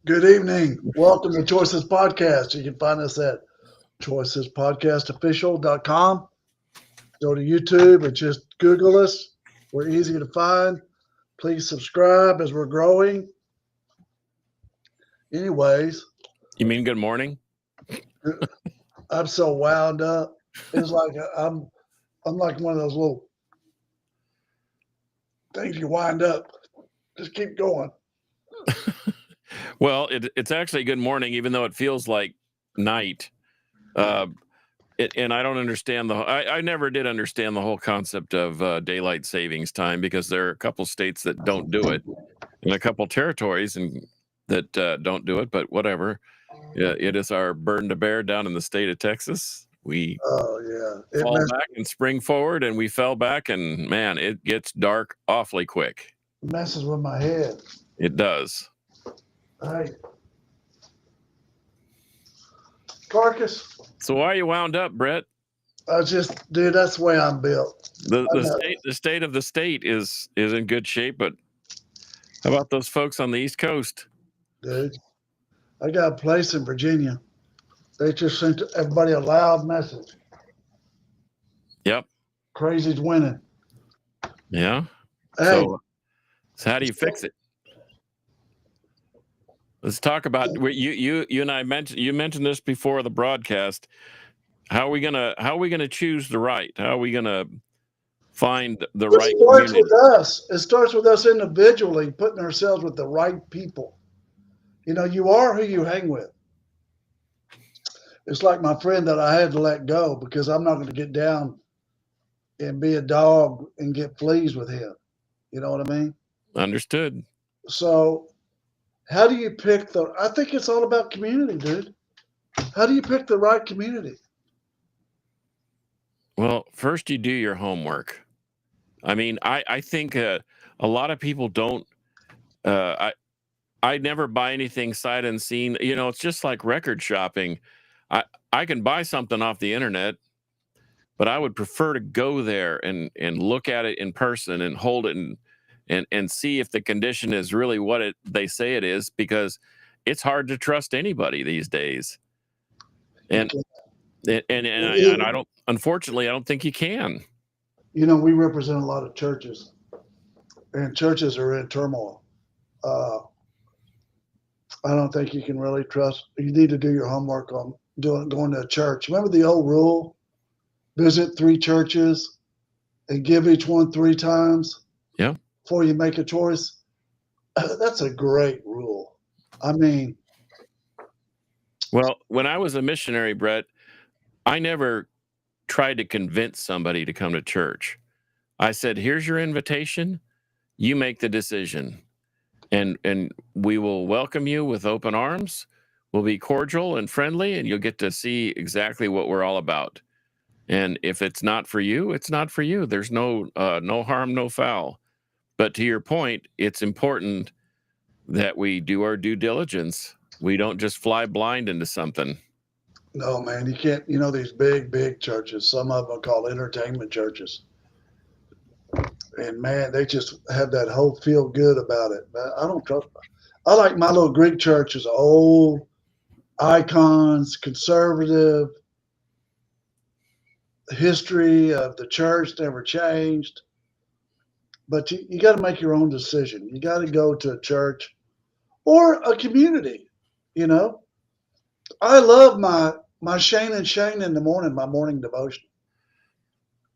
Good evening. Welcome to Choices Podcast. You can find us at choicespodcastofficial.com. Go to YouTube and just Google us. We're easy to find. Please subscribe as we're growing. Anyways. You mean good morning? I'm so wound up. It's like I'm like one of those little things you wind up. Just keep going. Well, it's actually good morning, even though it feels like night. And I don't understand I never did understand the whole concept of daylight savings time, because there are a couple states that don't do it and a couple territories that don't do it, but whatever. Yeah, it is our burden to bear down in the state of Texas. We fall back and spring forward, and we fell back, and man, it gets dark awfully quick. It messes with my head. It does. Hey. Carcass. So why are you wound up, Bret? Dude, that's the way I'm built. The state of the state is in good shape, but how about those folks on the East Coast? Dude, I got a place in Virginia. They just sent everybody a loud message. Yep. Crazy's winning. Yeah. Hey. So how do you fix it? Let's talk about you and I mentioned this before the broadcast. How are we gonna choose the right? How are we gonna find the right community? It starts with us. It starts with us individually putting ourselves with the right people. You know, you are who you hang with. It's like my friend that I had to let go because I'm not going to get down and be a dog and get fleas with him. You know what I mean? Understood. So how do you pick I think it's all about community, dude. How do you pick the right community? Well, first you do your homework. I mean, I think a lot of people don't, I never buy anything sight unseen. You know, it's just like record shopping. I can buy something off the internet, but I would prefer to go there and look at it in person and hold it and see if the condition is really what they say it is, because it's hard to trust anybody these days. And I don't, unfortunately, I don't think you can. You know, we represent a lot of churches, and churches are in turmoil. I don't think you can really trust. You need to do your homework on going to a church. Remember the old rule? Visit 3 churches and give each one 3 times. Yeah. Before you make a choice. That's a great rule. I mean. Well, when I was a missionary, Bret, I never tried to convince somebody to come to church. I said, here's your invitation. You make the decision. And we will welcome you with open arms. We'll be cordial and friendly, and you'll get to see exactly what we're all about. And if it's not for you, it's not for you. There's no harm, no foul. But to your point, it's important that we do our due diligence. We don't just fly blind into something. No, man, you can't. You know, these big churches, some of them are called entertainment churches. And man, they just have that whole feel good about it. But I don't trust them. I like my little Greek church is old, icons, conservative, history of the church never changed. But you got to make your own decision. You got to go to a church or a community, you know. I love my Shane and Shane in the morning, my morning devotion.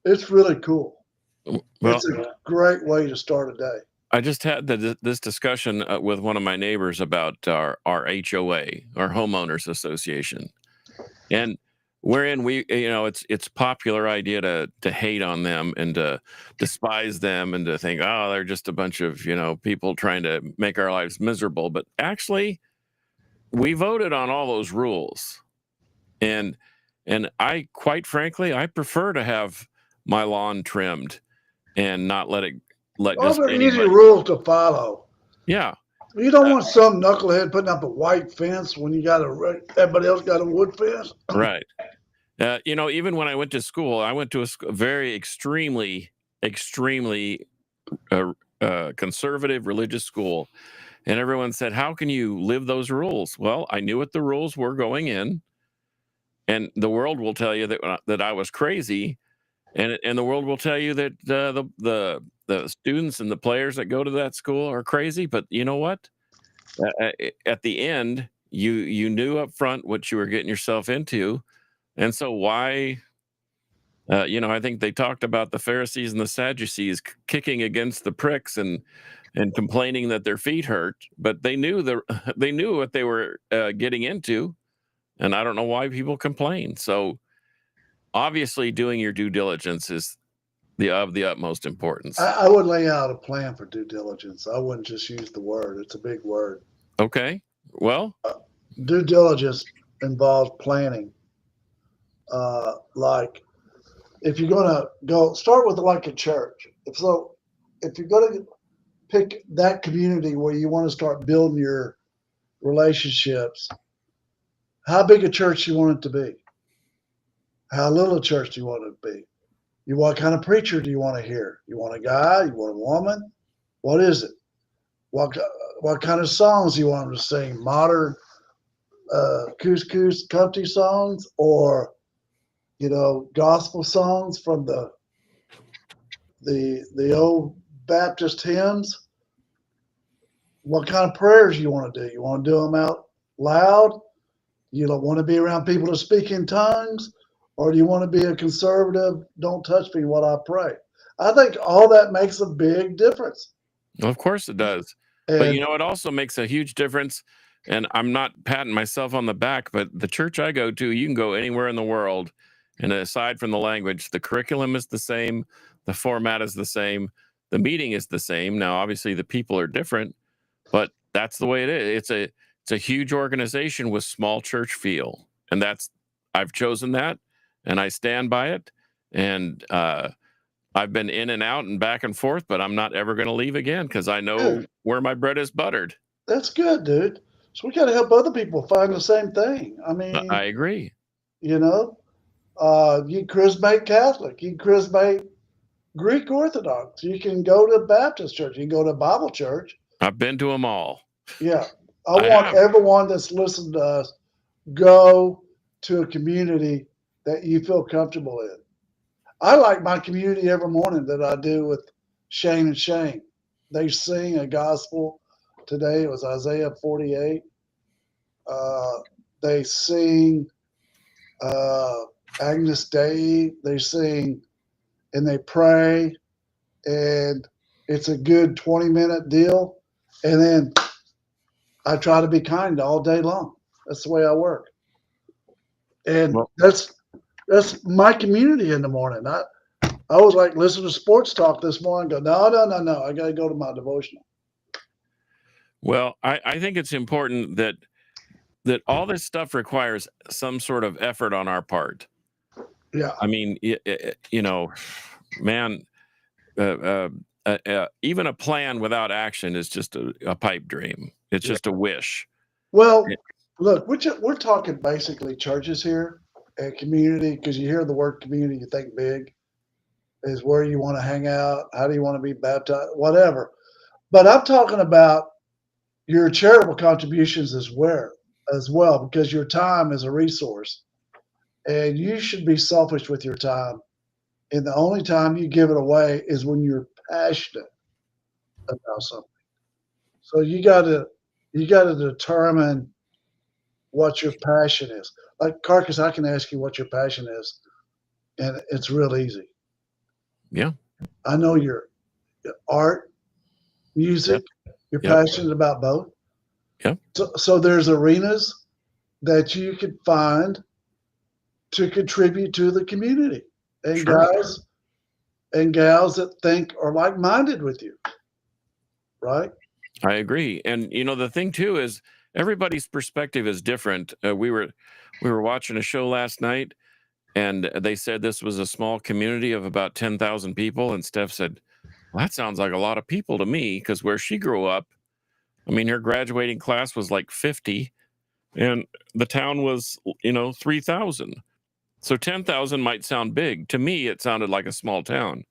It's really cool. Well, it's a great way to start a day. I just had this discussion with one of my neighbors about our HOA, our homeowners association, and wherein it's popular idea to hate on them and to despise them and to think, oh, they're just a bunch of people trying to make our lives miserable. But actually, we voted on all those rules, and I, quite frankly, I prefer to have my lawn trimmed and not let those are easy rules to follow. Yeah. You don't want some knucklehead putting up a white fence when everybody else got a wood fence. Right. Even when I went to school, I went to a very extremely conservative religious school. And everyone said, how can you live those rules? Well, I knew what the rules were going in. And the world will tell you that I was crazy. And the world will tell you that the students and the players that go to that school are crazy. But you know what? At the end, you knew up front what you were getting yourself into. And so why, I think they talked about the Pharisees and the Sadducees kicking against the pricks and complaining that their feet hurt, but they knew they knew what they were getting into. And I don't know why people complain. So obviously doing your due diligence is of the utmost importance. I would lay out a plan for due diligence. I wouldn't just use the word. It's a big word. Okay. Well, due diligence involves planning. Like if you're going to go start with like a church. If you're going to pick that community where you want to start building your relationships, how big a church you want it to be? How little a church do you want it to be? What kind of preacher do you want to hear? You want a guy? You want a woman? What is it? What kind of songs do you want them to sing? Modern couscous country songs, or gospel songs from the old Baptist hymns? What kind of prayers you want to do? You want to do them out loud? You don't want to be around people to speak in tongues? Or do you want to be a conservative, don't touch me while I pray? I think all that makes a big difference. Of course it does. But it also makes a huge difference. And I'm not patting myself on the back, but the church I go to, you can go anywhere in the world. And aside from the language, the curriculum is the same. The format is the same. The meeting is the same. Now, obviously, the people are different, but that's the way it is. It's a huge organization with small church feel. And I've chosen that. And I stand by it. And I've been in and out and back and forth, but I'm not ever going to leave again because I know where my bread is buttered. That's good, dude. So we got to help other people find the same thing. I mean, I agree. You charismatic Catholic, you charismatic Greek Orthodox. You can go to Baptist church. You can go to Bible church. I've been to them all. Yeah. I want everyone that's listened to us go to a community that you feel comfortable in. I like my community every morning that I do with Shane and Shane. They sing a gospel. Today it was Isaiah 48. They sing Agnus Dei. They sing and they pray. And it's a good 20-minute deal. And then I try to be kind all day long. That's the way I work. And that's my community in the morning. I was like, listen to sports talk this morning. Go, no. I got to go to my devotional. Well, I think it's important that all this stuff requires some sort of effort on our part. Yeah. I mean, man, even a plan without action is just a pipe dream. It's just a wish. Well, look, we're talking basically churches here and community, because you hear the word community, you think big is where you want to hang out. How do you want to be baptized? Whatever. But I'm talking about your charitable contributions as well, because your time is a resource. And you should be selfish with your time. And the only time you give it away is when you're passionate about something. So you got to determine what your passion is. Like Carcass, I can ask you what your passion is, and it's real easy. Yeah. I know your art, music, you're passionate about both. Yeah. So there's arenas that you could find to contribute to the community, and guys and gals that think are like-minded with you, right? I agree. And the thing too is everybody's perspective is different. We were watching a show last night, and they said this was a small community of about 10,000 people, and Steph said, well, that sounds like a lot of people to me, because where she grew up, I mean, her graduating class was like 50, and the town was 3,000. So 10,000 might sound big. To me, it sounded like a small town.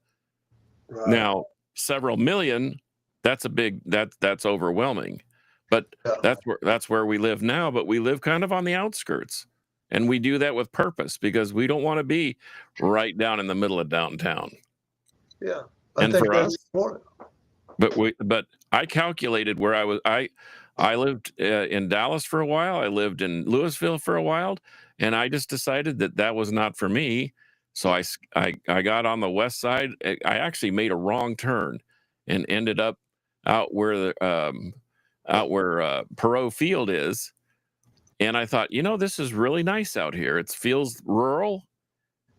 Right. Now, several million that's a big that's overwhelming. But Yeah. that's where we live now, but we live kind of on the outskirts. And we do that with purpose because we don't want to be right down in the middle of downtown. Yeah. I And think for that's us, important. but I calculated where I lived in Dallas for a while. I lived in Louisville for a while, and I just decided that was not for me. So I got on the west side. I actually made a wrong turn and ended up out where Perot Field is. And I thought, this is really nice out here. It feels rural,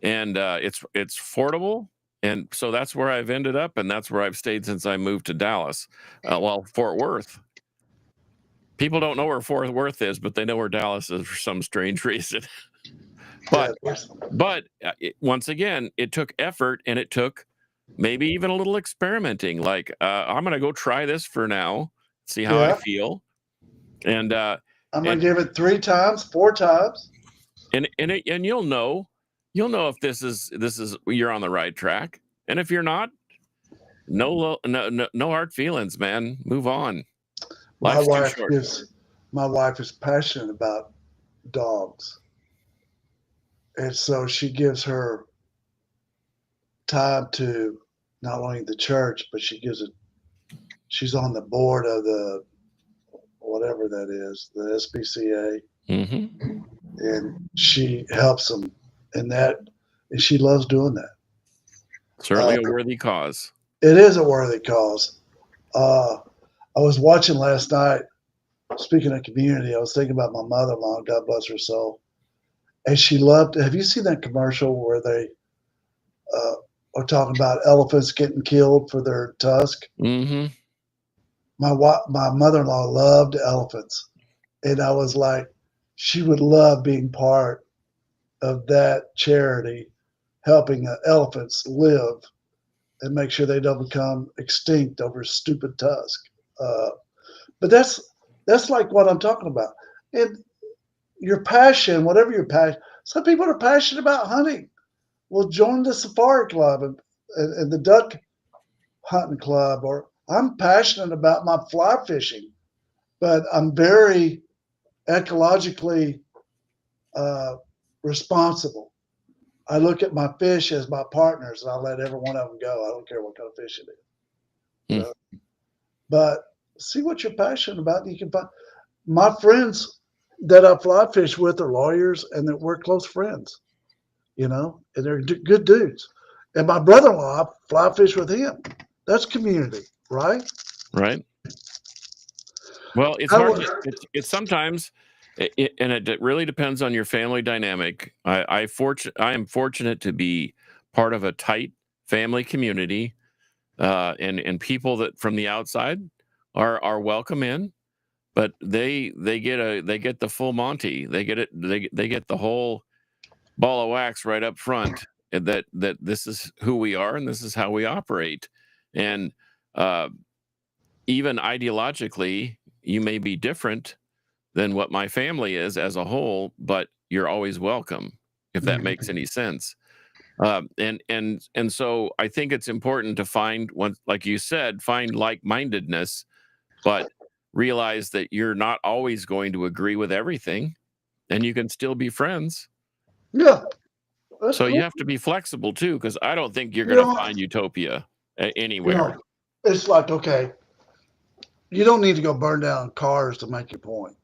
and it's affordable. And so that's where I've ended up, and that's where I've stayed since I moved to Dallas. Fort Worth. People don't know where Fort Worth is, but they know where Dallas is for some strange reason. But once again, it took effort, and it took maybe even a little experimenting. Like, I'm going to go try this for now, see how I feel. And I'm going to give it 3 times, 4 times. And you'll know if this is you're on the right track. And if you're not, no hard feelings, man. Move on. My wife is passionate about dogs. And so she gives her time to not only the church, but she's on the board of the, whatever that is, the SPCA. Mm-hmm. And she helps them in that. And she loves doing that. Certainly a worthy cause. It is a worthy cause. I was watching last night, speaking of community, I was thinking about my mother-in-law, God bless her soul. And she loved, have you seen that commercial where they are talking about elephants getting killed for their tusk? Mm-hmm. My mother-in-law loved elephants. And I was like, she would love being part of that charity, helping elephants live and make sure they don't become extinct over stupid tusk. But that's like what I'm talking about. And your passion, whatever your passion, some people are passionate about hunting. Well, join the safari club and the duck hunting club. Or I'm passionate about my fly fishing, but I'm very ecologically responsible. I look at my fish as my partners, and I let every one of them go. I don't care what kind of fish it is. You know? But see what you're passionate about. You can find my friends that I fly fish with are lawyers, and that we're close friends. And they're good dudes. And my brother-in-law, I fly fish with him. That's community, right? Right. Well, it's hard. It's sometimes, and it really depends on your family dynamic. I am fortunate to be part of a tight family community, and people that from the outside are welcome in, but they get the full Monty. They get it. They get the whole ball of wax right up front. That this is who we are and this is how we operate, and even ideologically, you may be different than what my family is as a whole, but you're always welcome, if that makes any sense. And so I think it's important to find one, like you said, find like-mindedness, but realize that you're not always going to agree with everything, and you can still be friends. Yeah. So you have to be flexible too, because I don't think you're going to find utopia anywhere. It's like, okay, you don't need to go burn down cars to make your point.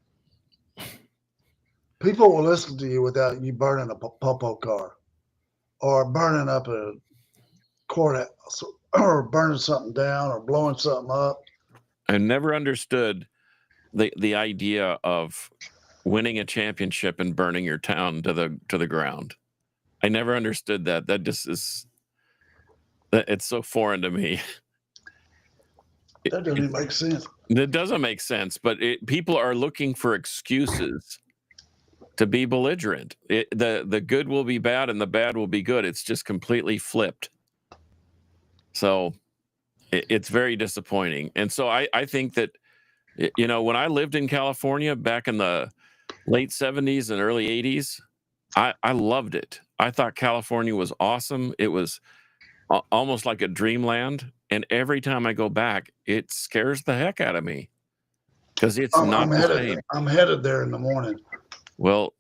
People will listen to you without you burning a popo car or burning up a courthouse or burning something down or blowing something up. I never understood the idea of winning a championship and burning your town to the ground. I never understood that. That just is, it's so foreign to me. That doesn't even make sense. It doesn't make sense, but people are looking for excuses to be belligerent. The good will be bad and the bad will be good. It's just completely flipped. So it's very disappointing. And so I think that, when I lived in California back in the late 70s and early 80s, I loved it. I thought California was awesome. It was almost like a dreamland. And every time I go back, it scares the heck out of me because it's not I'm the headed. same. I'm headed there in the morning. Well,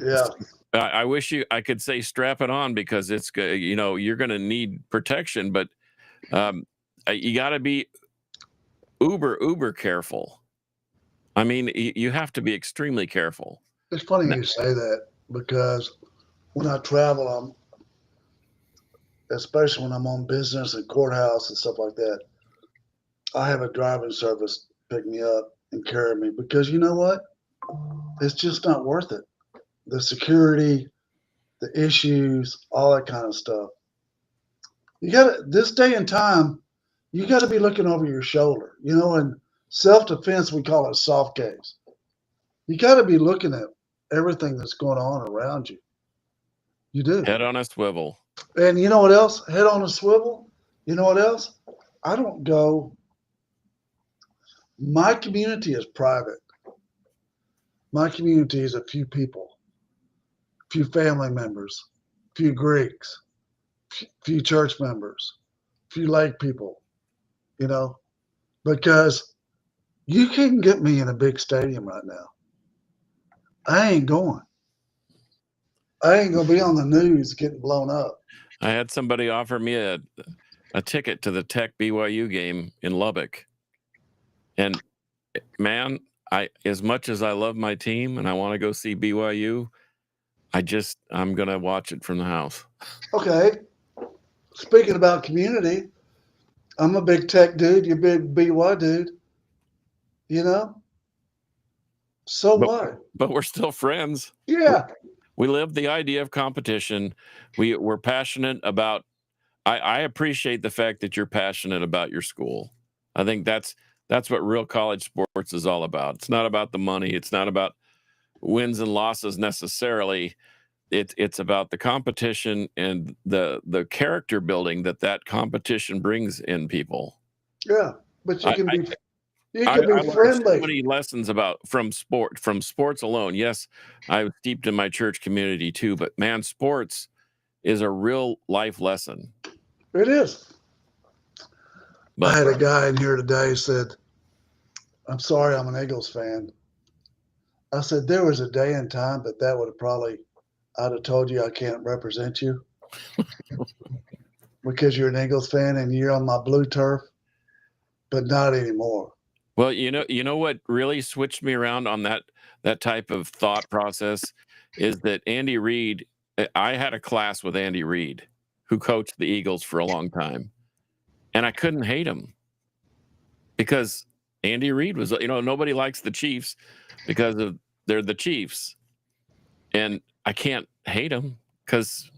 Yeah. I wish I could say strap it on because it's you're going to need protection, but you got to be uber careful. I mean, you have to be extremely careful. It's funny you say that because when I travel, especially when I'm on business and courthouse and stuff like that, I have a driving service pick me up and carry me because you know what? It's just not worth it. The security, the issues, all that kind of stuff. You got to, this day and time, you got to be looking over your shoulder. You know, in self defense, we call it soft case. You got to be looking at everything that's going on around you. You do. Head on a swivel. And you know what else? Head on a swivel. You know what else? I don't go. My community is private. My community is a few people, few family members, few Greeks, few church members, few lake people, you know, because you can't get me in a big stadium right now. I ain't going. I ain't going to be on the news getting blown up. I had somebody offer me a ticket to the Tech BYU game in Lubbock. And man, as much as I love my team and I want to go see BYU, I'm going to watch it from the house. Okay. Speaking about community, I'm a big Tech dude. You're a big BY dude. You know? So what? But we're still friends. Yeah. We live the idea of competition. We're passionate about. I appreciate the fact that you're passionate about your school. I think that's what real college sports is all about. It's not about the money. It's not about wins and losses necessarily. It's about the competition and the character building that competition brings in people. Yeah, but you can be I learned friendly. so many lessons from sports alone. Yes, I was steeped in my church community too, but man, sports is a real life lesson. It is. But I had a guy in here today said, "I'm sorry, I'm an Eagles fan." I said, "There was a day and time, but that would have probably I'd have told you I can't represent you because you're an Eagles fan and you're on my blue turf, but not anymore." Well, you know what really switched me around on that type of thought process is that Andy Reid. I had a class with Andy Reid, who coached the Eagles for a long time, and I couldn't hate him because Andy Reid was. Nobody likes the Chiefs because they're the Chiefs, and I can't hate him because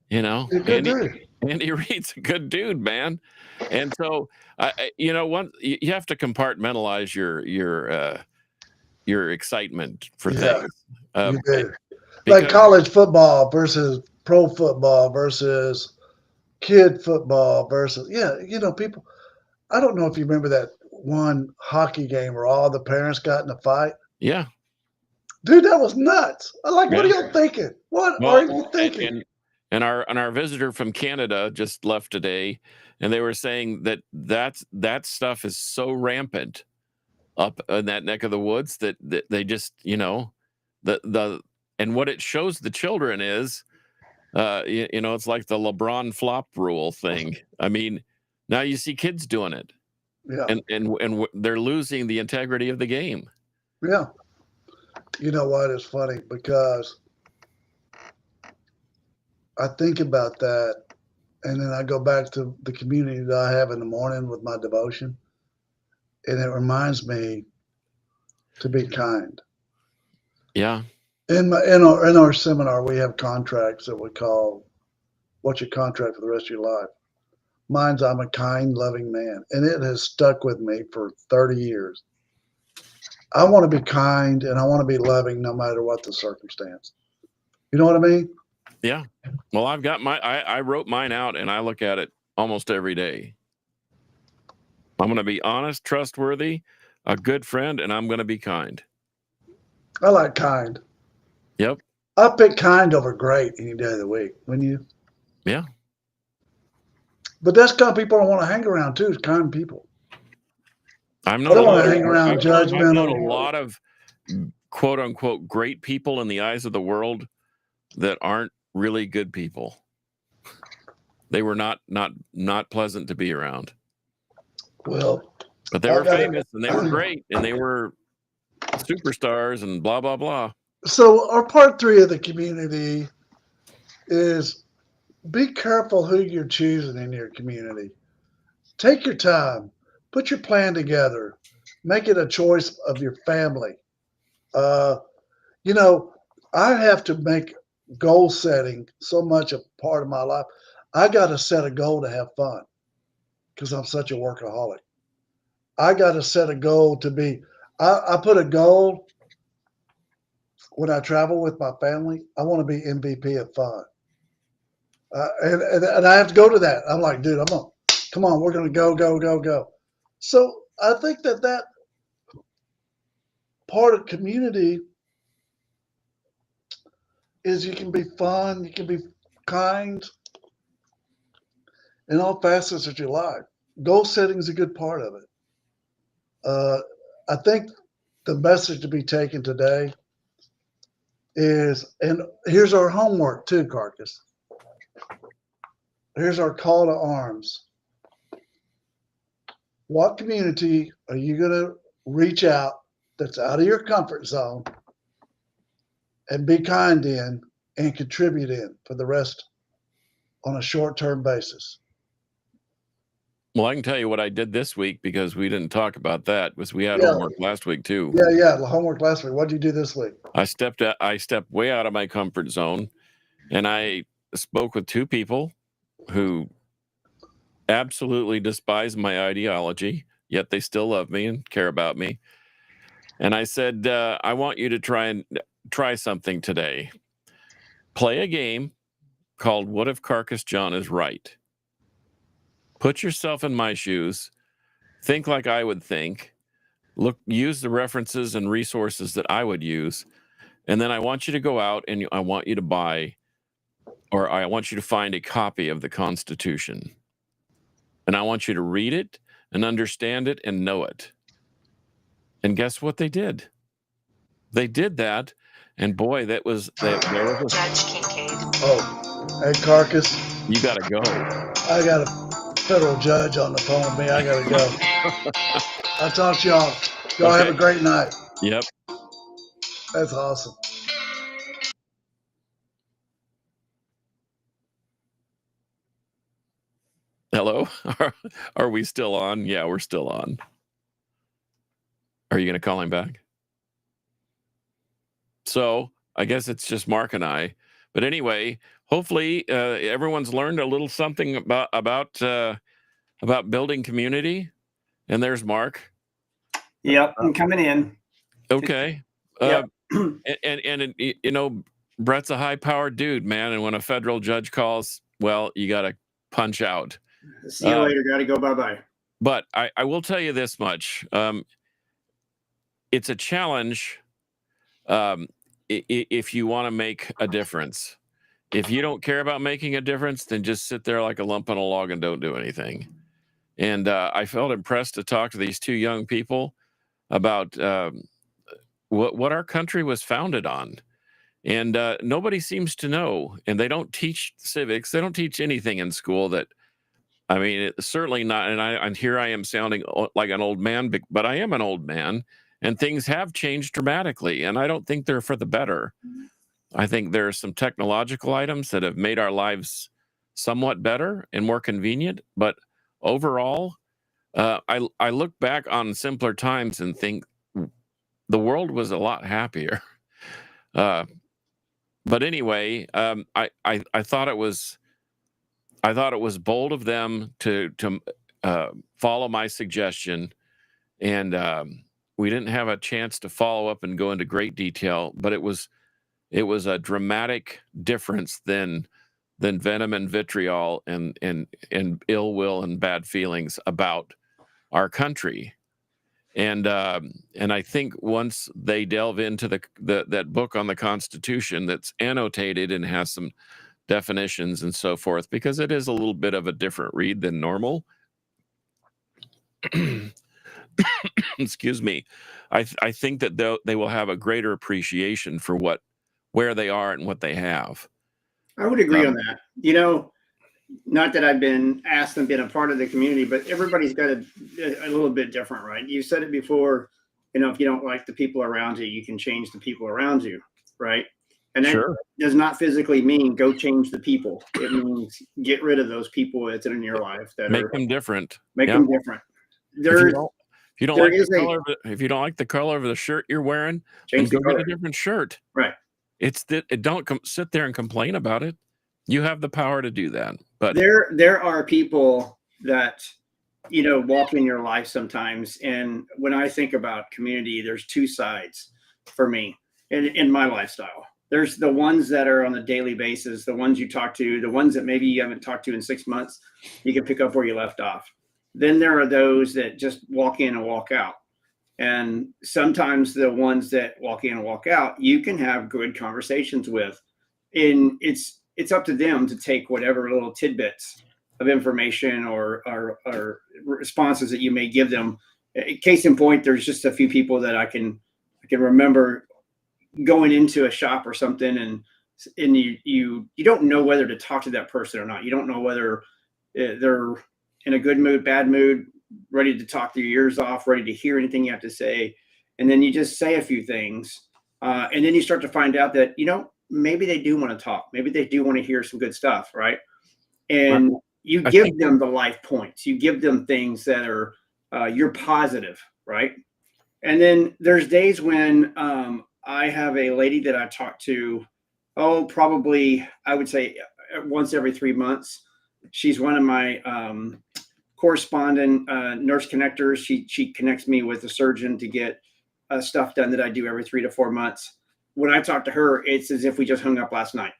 Andy Reid's a good dude, man. And so, you have to compartmentalize your excitement for things. You do. Like college football versus pro football versus kid football versus people. I don't know if you remember that one hockey game where all the parents got in a fight. Yeah, dude, that was nuts. I'm like, what are you thinking? What are you thinking? And our visitor from Canada just left today, and they were saying that stuff is so rampant up in that neck of the woods that they just and what it shows the children is it's like the LeBron flop rule thing. I mean, now you see kids doing it, and they're losing the integrity of the game. Yeah. You know what? It's funny because I think about that, and then I go back to the community that I have in the morning with my devotion, and it reminds me to be kind. Yeah. In our seminar, we have contracts that we call, "What's your contract for the rest of your life?" Mine's, "I'm a kind, loving man," and it has stuck with me for 30 years. I want to be kind and I want to be loving no matter what the circumstance. You know what I mean? Yeah. Well, I've got I wrote mine out and I look at it almost every day. I'm going to be honest, trustworthy, a good friend, and I'm going to be kind. I like kind. Yep. I'll pick kind over great any day of the week. Wouldn't you? Yeah. But that's kind of people I want to hang around too, is kind people. I've I known don't a want lot to of, hang around I've known a judgmental. lot of quote unquote great people in the eyes of the world that aren't really good people. They were not pleasant to be around. Well, But they were famous and they were great and they were superstars and blah blah blah. So our part 3 of the community is be careful who you're choosing in your community. Take your time, put your plan together, make it a choice of your family. You know, I have to make goal setting so much a part of my life. I got to set a goal to have fun because I'm such a workaholic. I got to set a goal to be, I put a goal when I travel with my family. I want to be MVP of fun. And I have to go to that. I'm like, dude, come on, we're going to go, go, go, go. So I think that part of community is you can be fun, you can be kind in all facets of your life. Goal setting is a good part of it. I think the message to be taken today is, and here's our homework too, Carcass. Here's our call to arms. What community are you going to reach out that's out of your comfort zone and be kind in and contribute in for the rest on a short-term basis? Well, I can tell you what I did this week because we didn't talk about that. Was we had homework last week too. Yeah, the homework last week. What did you do this week? I stepped way out of my comfort zone, and I spoke with 2 people who absolutely despise my ideology, yet they still love me and care about me. And I said, I want you to try something today. Play a game called What If Carcass John is Right? Put yourself in my shoes. Think like I would think. Use the references and resources that I would use. And then I want you to go out and I want you to buy, or I want you to find a copy of the Constitution. And I want you to read it and understand it and know it. And guess what they did? They did that. And boy, there was Judge Kincaid. Oh, hey, Carcass. You got to go. I got a federal judge on the phone with me. I got to go. I'll talk to y'all. Y'all have a great night. Yep. That's awesome. Hello? Are we still on? Yeah, we're still on. Are you going to call him back? So I guess it's just Mark and I. But anyway, hopefully everyone's learned a little something about building community. And there's Mark. Yep, I'm coming in. Okay. Yep. And you know, Bret's a high-powered dude, man. And when a federal judge calls, well, you got to punch out. See you later. Got to go. Bye-bye. But I will tell you this much. It's a challenge if you want to make a difference. If you don't care about making a difference, then just sit there like a lump on a log and don't do anything. And I felt impressed to talk to these 2 young people about what our country was founded on. And nobody seems to know. And they don't teach civics. They don't teach anything in school that, I mean, it's certainly not. And here I am sounding like an old man, but I am an old man. And things have changed dramatically. And I don't think they're for the better. I think there are some technological items that have made our lives somewhat better and more convenient. But overall, I look back on simpler times and think the world was a lot happier. But anyway, I thought it was bold of them to follow my suggestion, and we didn't have a chance to follow up and go into great detail, but it was a dramatic difference than venom and vitriol and ill will and bad feelings about our country. And I think once they delve into that book on the Constitution that's annotated and has some definitions and so forth, because it is a little bit of a different read than normal. Excuse me. I think that they will have a greater appreciation for where they are and what they have. I would agree on that. You know, not that I've been asked and been a part of the community, but everybody's got a little bit different, right? You said it before, you know, if you don't like the people around you, you can change the people around you, right? And that Sure. does not physically mean go change the people. It means get rid of those people that's in your life that Make them different. Make Yep. them different. If you don't like the color of the shirt you're wearing, then Change the go get color. a different shirt. Right. Don't sit there and complain about it. You have the power to do that. But there are people that, you know, walk in your life sometimes. And when I think about community, there's two sides for me in my lifestyle. There's the ones that are on a daily basis, the ones you talk to, the ones that maybe you haven't talked to in 6 months, you can pick up where you left off. Then there are those that just walk in and walk out. And sometimes the ones that walk in and walk out, you can have good conversations with. And it's up to them to take whatever little tidbits of information or responses that you may give them. Case in point, there's just a few people that I can remember going into a shop or something, and you don't know whether to talk to that person or not. You don't know whether they're in a good mood, bad mood, ready to talk their ears off, ready to hear anything you have to say. And then you just say a few things. And then you start to find out that, you know, maybe they do want to talk. Maybe they do want to hear some good stuff, right? And you give them the life points. You give them things that are, you're positive, right? And then there's days when I have a lady that I talk to, probably, I would say once every 3 months. She's one of my correspondent nurse connectors. She connects me with a surgeon to get stuff done that I do every 3 to 4 months. When I talk to her, it's as if we just hung up last night.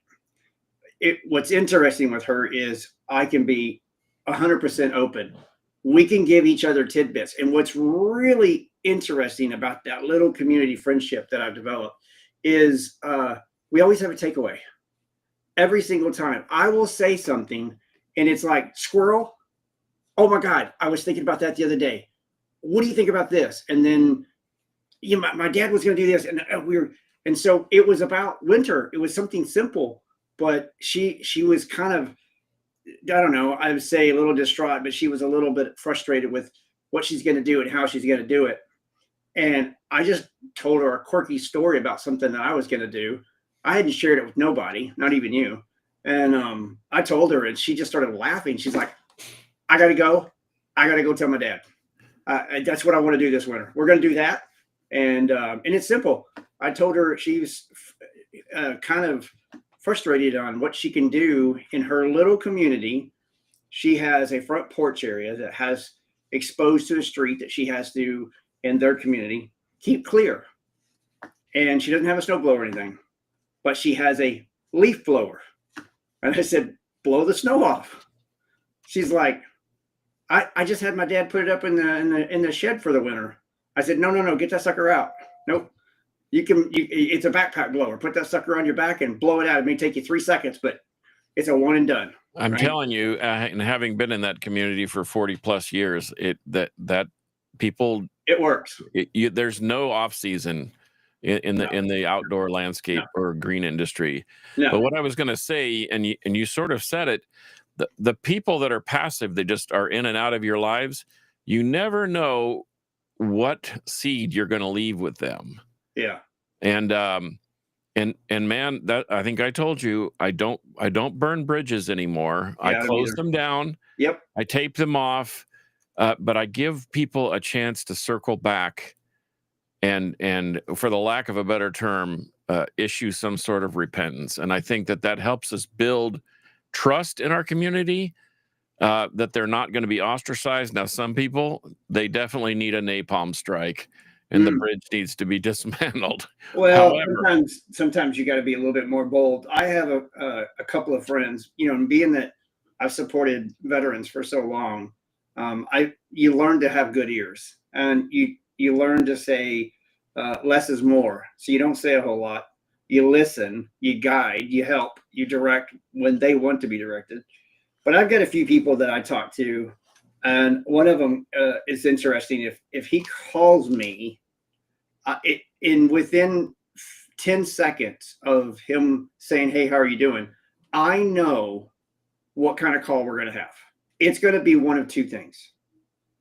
What's interesting with her is I can be 100% open. We can give each other tidbits. And what's really interesting about that little community friendship that I've developed is we always have a takeaway. Every single time I will say something and it's like, squirrel, oh my God, I was thinking about that the other day. What do you think about this? And then my dad was going to do this, and so it was about winter. It was something simple, but she was kind of, I don't know, I would say a little distraught, but she was a little bit frustrated with what she's going to do and how she's going to do it. And I just told her a quirky story about something that I was going to do. I hadn't shared it with nobody, not even you. And I told her, and she just started laughing. She's like, I got to go. I got to go tell my dad. That's what I want to do this winter. We're going to do that. And it's simple. I told her she's kind of frustrated on what she can do in her little community. She has a front porch area that has exposed to a street that she has to, in their community, keep clear. And she doesn't have a snow blower or anything, but she has a leaf blower. And I said, blow the snow off. She's like, I just had my dad put it up in the shed for the winter. I said, no, get that sucker out. Nope. It's a backpack blower. Put that sucker on your back and blow it out. It may take you 3 seconds, but it's a one and done. I'm telling you, and having been in that community for 40 plus years, that people, it works. There's no off season in the outdoor landscape or green industry. No. But what I was going to say, and you sort of said it, the people that are passive, they just are in and out of your lives. You never know what seed you're going to leave with them. Yeah. And man, that I think I told you, I don't burn bridges anymore. Yeah, I close them down. Yep. I tape them off. But I give people a chance to circle back and for the lack of a better term, issue some sort of repentance. And I think that helps us build trust in our community, that they're not going to be ostracized. Now, some people, they definitely need a napalm strike and the bridge needs to be dismantled. Well, however, sometimes you got to be a little bit more bold. I have a couple of friends, and being that I've supported veterans for so long, you learn to have good ears, and you learn to say less is more. So you don't say a whole lot. you listen, you guide, you help, you direct when they want to be directed. But I've got a few people that I talk to, and one of them is interesting. If he calls me, within 10 seconds of him saying, "Hey, how are you doing?" I know what kind of call we're going to have. It's going to be one of two things.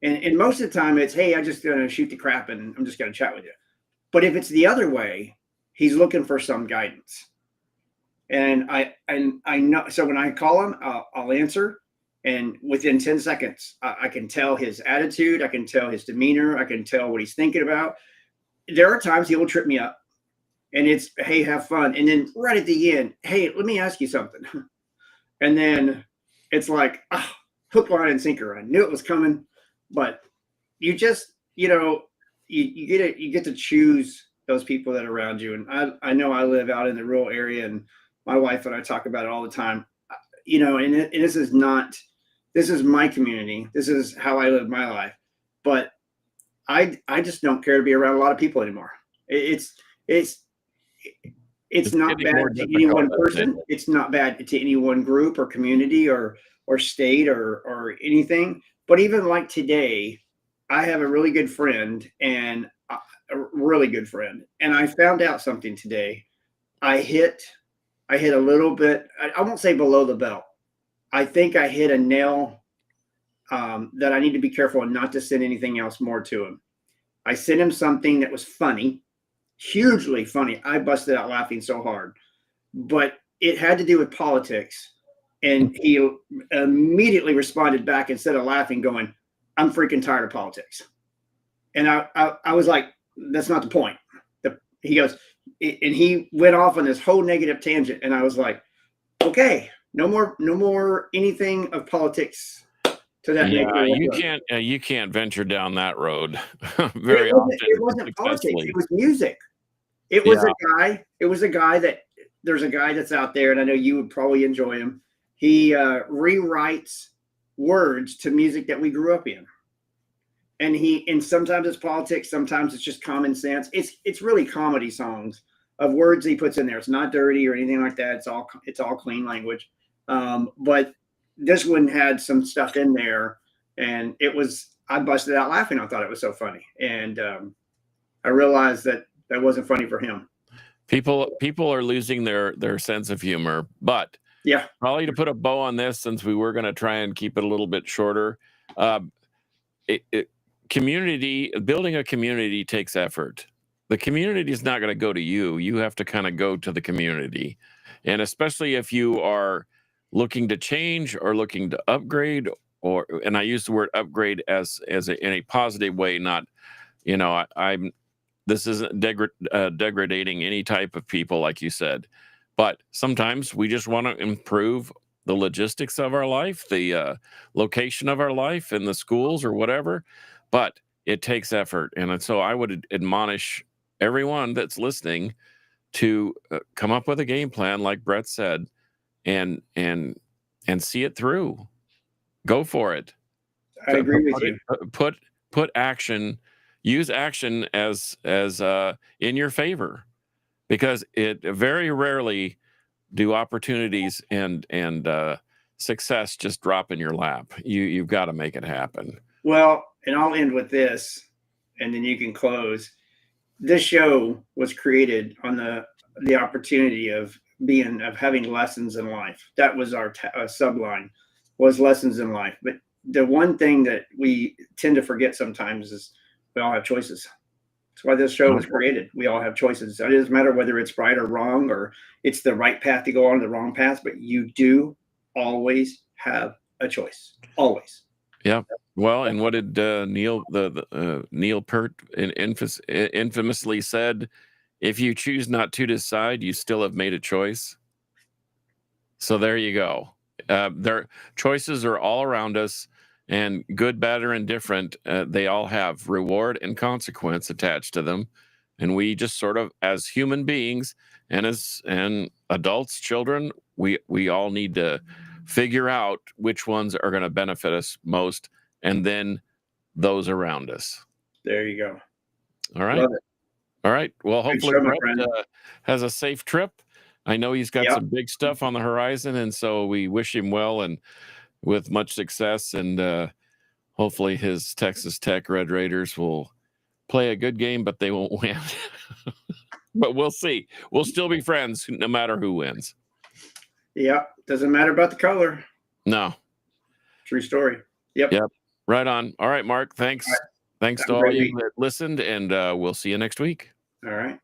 And most of the time it's, "Hey, I'm just going to shoot the crap and I'm just going to chat with you." But if it's the other way, he's looking for some guidance. And I know, so when I call him, I'll answer. And within 10 seconds, I can tell his attitude. I can tell his demeanor. I can tell what he's thinking about. There are times he will trip me up, and it's, "Hey, have fun." And then right at the end, "Hey, let me ask you something." And then it's like, hook, line, and sinker. I knew it was coming, but you just, you get to choose those people that are around you. And I know I live out in the rural area, and my wife and I talk about it all the time, and this is my community. This is how I live my life. But I just don't care to be around a lot of people anymore. It's not bad to any one person. It's not bad to any one group or community or state or anything. But even like today, I have a really good friend, and I found out something today. I hit a little bit, I won't say below the belt. I think I hit a nail that I need to be careful and not to send anything else more to him. I sent him something that was funny, hugely funny. I busted out laughing so hard, but it had to do with politics. And he immediately responded back, instead of laughing, going, "I'm freaking tired of politics." And I was like, "That's not the point." He goes, and he went off on this whole negative tangent. And I was like, "Okay, no more anything of politics to that." Yeah, you can't venture down that road very often. often. It wasn't politics. It was music. It was a guy that there's a guy that's out there, and I know you would probably enjoy him. He rewrites words to music that we grew up in. And sometimes it's politics, sometimes it's just common sense. It's really comedy songs of words he puts in there. It's not dirty or anything like that. It's all clean language. But this one had some stuff in there, and I busted out laughing. I thought it was so funny. And I realized that wasn't funny for him. People are losing their sense of humor, but yeah, probably to put a bow on this, since we were going to try and keep it a little bit shorter, building a community takes effort. The community is not going to go to you. You have to kind of go to the community. And especially if you are looking to change or looking to upgrade, and I use the word upgrade in a positive way, not, this isn't degrading any type of people, like you said. But sometimes we just want to improve the logistics of our life, the location of our life in the schools or whatever. But it takes effort. And so I would admonish everyone that's listening to come up with a game plan, like Bret said, and see it through. Go for it. I agree with you. Put action, use action as in your favor, because it very rarely do opportunities and success just drop in your lap. You've got to make it happen. Well, and I'll end with this, and then you can close. This show was created on the opportunity of having lessons in life. That was our subline, was lessons in life. But the one thing that we tend to forget sometimes is we all have choices. That's why this show was created. We all have choices. It doesn't matter whether it's right or wrong, or it's the right path to go on, the wrong path, but you do always have a choice. Always. Yeah. Well, and what did Neil Peart infamously said? If you choose not to decide, you still have made a choice. So there you go. Their choices are all around us, and good, bad, or indifferent, they all have reward and consequence attached to them. And we just sort of, as human beings and adults, children, we all need to figure out which ones are going to benefit us most, and then those around us. There you go. All right. Love it. All right. Well, Great hopefully show, my Brett friend. has a safe trip. I know he's got Yep. some big stuff on the horizon, and so we wish him well and with much success. And hopefully his Texas Tech Red Raiders will play a good game, but they won't win. But we'll see. We'll still be friends no matter who wins. Yep. Doesn't matter about the color. No. True story. Yep. Yep. Right on. All right, Mark. Thanks. All right. Thanks Have to a all great you week. that listened, and we'll see you next week. All right.